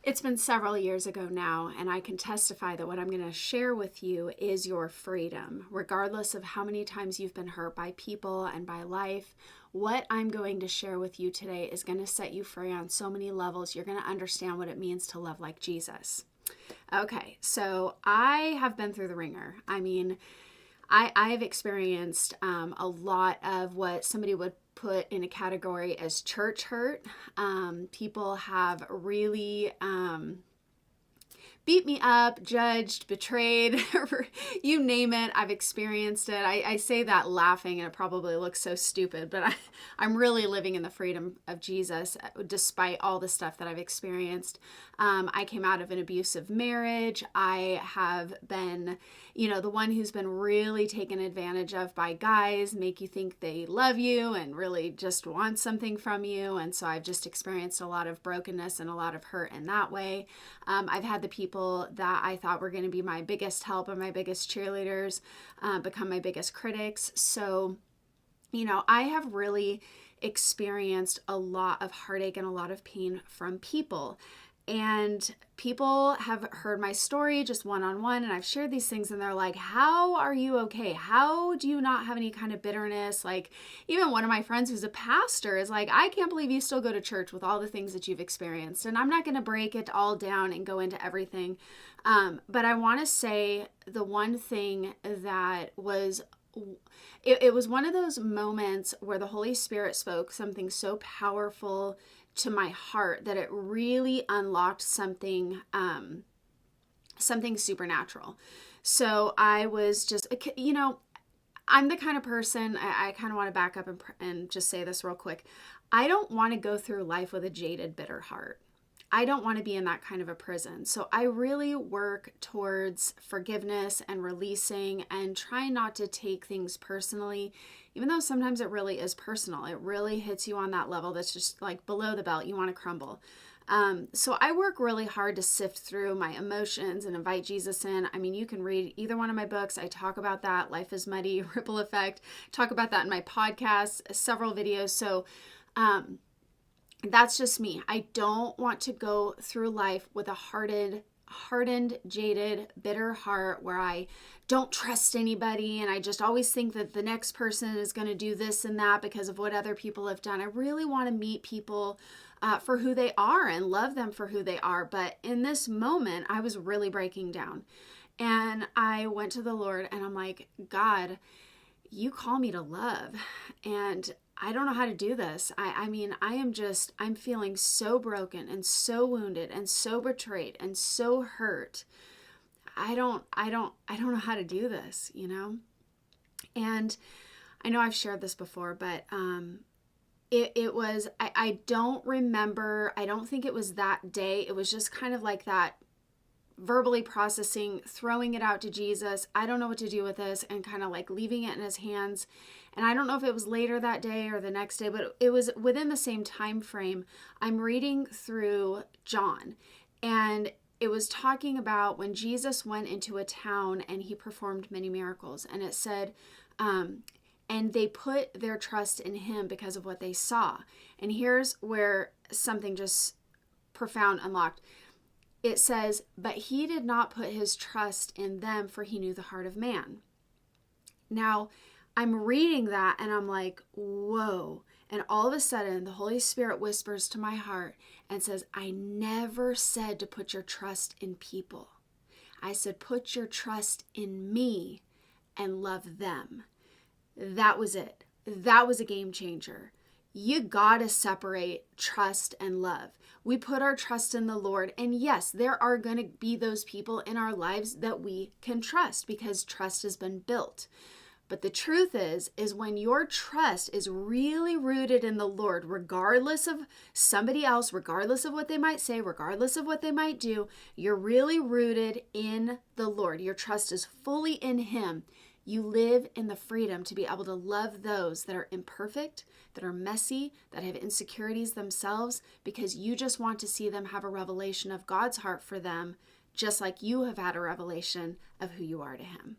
It's been several years ago now, and I can testify that what I'm going to share with you is your freedom. Regardless of how many times you've been hurt by people and by life, what I'm going to share with you today is going to set you free on so many levels. You're going to understand what it means to love like Jesus. Okay, so I have been through the ringer. I've experienced a lot of what somebody would put in a category as church hurt. People have really beat me up, judged, betrayed, you name it. I've experienced it. I say that laughing and it probably looks so stupid, but I'm really living in the freedom of Jesus despite all the stuff that I've experienced. I came out of an abusive marriage. I have been, the one who's been really taken advantage of by guys, make you think they love you and really just want something from you. And so I've just experienced a lot of brokenness and a lot of hurt in that way. I've had the people that I thought were going to be my biggest help and my biggest cheerleaders become my biggest critics. So, I have really experienced a lot of heartache and a lot of pain from people. And people have heard my story just one-on-one, and I've shared these things, and they're like, how are you okay? How do you not have any kind of bitterness? Like, even one of my friends who's a pastor is like, I can't believe you still go to church with all the things that you've experienced. And I'm not going to break it all down and go into everything. But I want to say the one thing that was it was one of those moments where the Holy Spirit spoke something so powerful to my heart that it really unlocked something supernatural. So I was just, I'm the kind of person, I kind of want to back up and just say this real quick. I don't want to go through life with a jaded, bitter heart. I don't want to be in that kind of a prison. So I really work towards forgiveness and releasing and trying not to take things personally, even though sometimes it really is personal. It really hits you on that level that's just like below the belt. You want to crumble. So I work really hard to sift through my emotions and invite Jesus in. I mean, you can read either one of my books. I talk about that, Life is Muddy, Ripple Effect. Talk about that in my podcast, several videos. So, that's just me. I don't want to go through life with a hardened, jaded, bitter heart where I don't trust anybody and I just always think that the next person is going to do this and that because of what other people have done. I really want to meet people for who they are and love them for who they are. But in this moment, I was really breaking down. And I went to the Lord and I'm like, God, you call me to love. And I don't know how to do this. I'm feeling so broken and so wounded and so betrayed and so hurt. I don't know how to do this, And I know I've shared this before, but it was, I don't remember, I don't think it was that day. It was just kind of like that verbally processing, throwing it out to Jesus. I don't know what to do with this, and kind of like leaving it in his hands. And I don't know if it was later that day or the next day, but it was within the same time frame. I'm reading through John, and it was talking about when Jesus went into a town and he performed many miracles. And it said, and they put their trust in him because of what they saw. And here's where something just profound unlocked. It says, but he did not put his trust in them, for he knew the heart of man. Now, I'm reading that and I'm like, whoa. And all of a sudden, the Holy Spirit whispers to my heart and says, I never said to put your trust in people. I said, put your trust in me and love them. That was it. That was a game changer. You gotta separate trust and love. We put our trust in the Lord, and yes, there are going to be those people in our lives that we can trust because trust has been built. But the truth is when your trust is really rooted in the Lord, regardless of somebody else, regardless of what they might say, regardless of what they might do, you're really rooted in the Lord. Your trust is fully in Him. You live in the freedom to be able to love those that are imperfect, that are messy, that have insecurities themselves, because you just want to see them have a revelation of God's heart for them, just like you have had a revelation of who you are to Him.